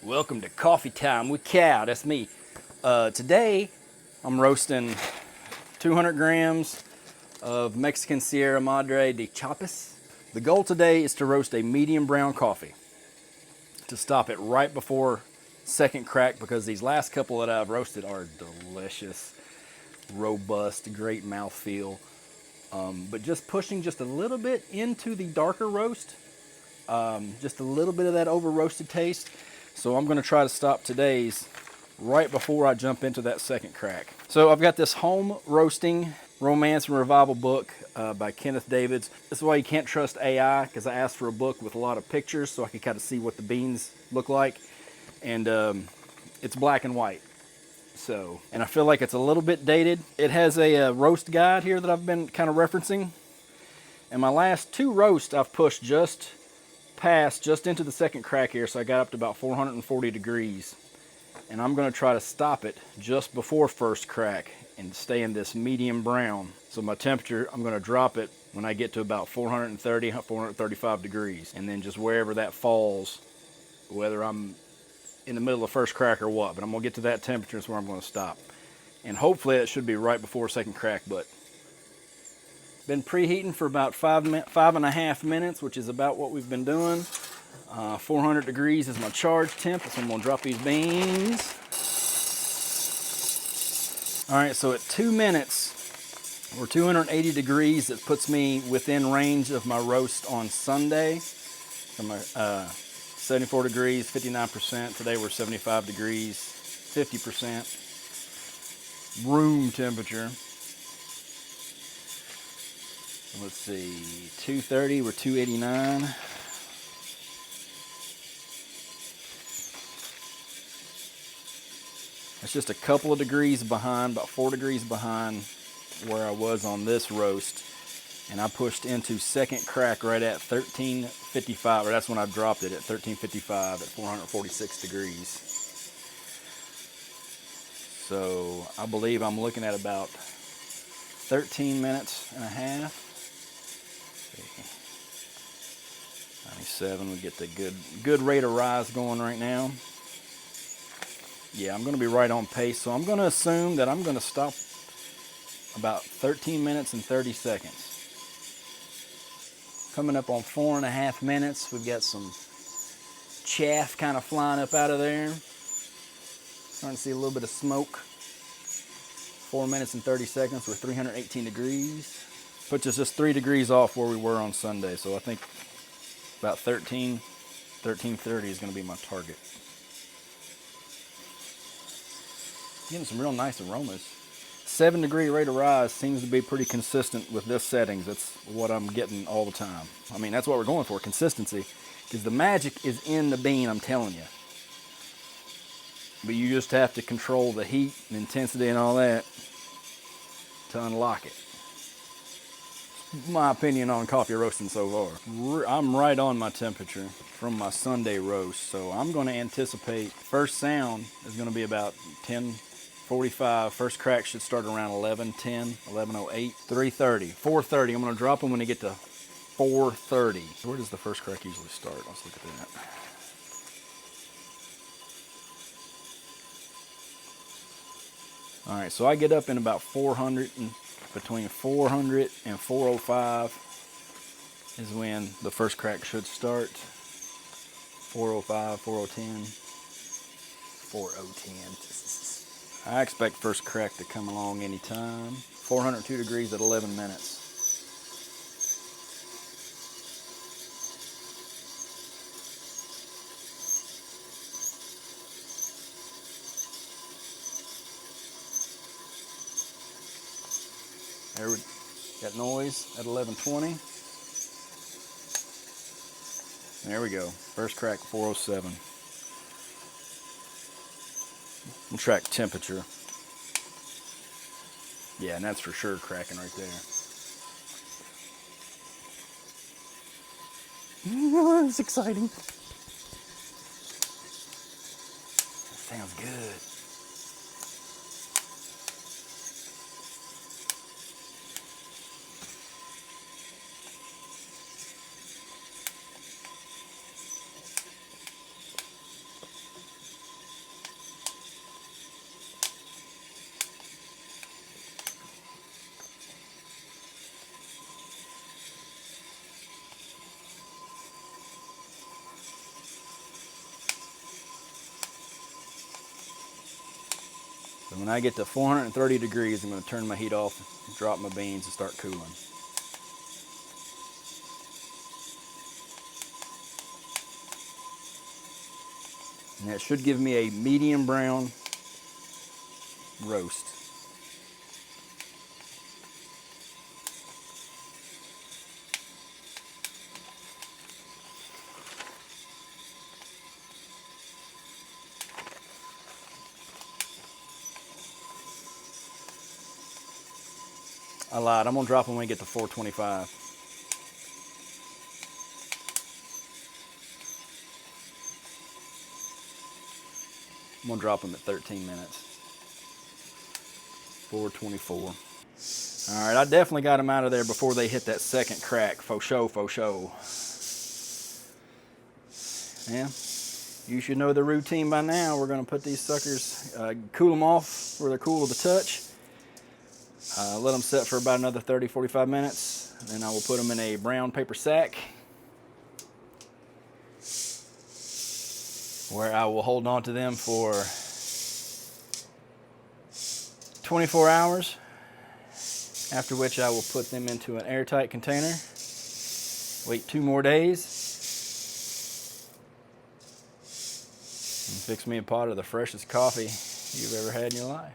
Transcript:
Welcome to Coffee Time with Cal. That's me. Today, I'm roasting 200 grams of Mexican Sierra Madre de Chiapas. The goal today is to roast a medium brown coffee to stop it right before second crack, because these last couple that I've roasted are delicious, robust, great mouthfeel. But just pushing just a little bit into the darker roast, just a little bit of that over roasted taste. So I'm going to try to stop today's right before I jump into that second crack. So I've got this Home Roasting Romance and Revival book by Kenneth Davids. This is why you can't trust AI, because I asked for a book with a lot of pictures so I could kind of see what the beans look like. And it's black and white. So, and I feel like it's a little bit dated. It has a roast guide here that I've been kind of referencing. And my last two roasts I've pushed just into the second crack here, so I got up to about 440 degrees. And I'm going to try to stop it just before first crack and stay in this medium brown. So my temperature, I'm going to drop it when I get to about 430, 435 degrees. And then just wherever that falls, whether I'm in the middle of first crack or what, but I'm going to get to that temperature is where I'm going to stop. And hopefully it should be right before second crack, but been preheating for about 5.5 minutes, which is about what we've been doing. 400 degrees is my charge temp, so I'm gonna drop these beans. All right, so at 2 minutes, or 280 degrees, it puts me within range of my roast on Sunday. From 74 degrees, 59%. Today we're 75 degrees, 50%. Room temperature. Let's see, 230, we're 289. It's just a couple of degrees behind, about 4 degrees behind where I was on this roast. And I pushed into second crack right at 1355, or that's when I dropped it, at 1355 at 446 degrees. So I believe I'm looking at about 13 minutes and a half. 97, we get the good rate of rise going right now. Yeah, I'm going to be right on pace, so I'm going to assume that I'm going to stop about 13 minutes and 30 seconds. Coming up on 4.5 minutes, we've got some chaff kind of flying up out of there. Starting to see a little bit of smoke. 4 minutes and 30 seconds, we're 318 degrees. Puts us just 3 degrees off where we were on Sunday, so I think about 1330 is going to be my target. Getting some real nice aromas. 7 degree rate of rise seems to be pretty consistent with this settings. That's what I'm getting all the time. I mean, that's what we're going for, consistency. Because the magic is in the bean, I'm telling you. But you just have to control the heat and intensity and all that to unlock it. My opinion on coffee roasting so far. I'm right on my temperature from my Sunday roast, so I'm going to anticipate first sound is going to be about 10:45. First crack should start around 11:10, 11:08, 3:30, 4:30. I'm going to drop them when they get to 4:30. Where does the first crack usually start? Let's look at that. All right, so I get up in about 400 and between 400 and 405 is when the first crack should start. 405, 4010, 4010. I expect first crack to come along anytime. 402 degrees at 11 minutes. There we got noise at 11:20. There we go. First crack 407. We'll track temperature. Yeah, and that's for sure cracking right there. It's exciting. That sounds good. So when I get to 430 degrees, I'm going to turn my heat off, drop my beans, and start cooling. And that should give me a medium brown roast. I lied, I'm gonna drop them when we get to 425. I'm gonna drop them at 13 minutes. 424. All right, I definitely got them out of there before they hit that second crack. Faux show, faux show. Yeah, you should know the routine by now. We're gonna put these suckers, cool them off where they're cool to the touch. Let them set for about another 30, 45 minutes. Then I will put them in a brown paper sack where I will hold on to them for 24 hours, after which I will put them into an airtight container, wait 2 more days, and fix me a pot of the freshest coffee you've ever had in your life.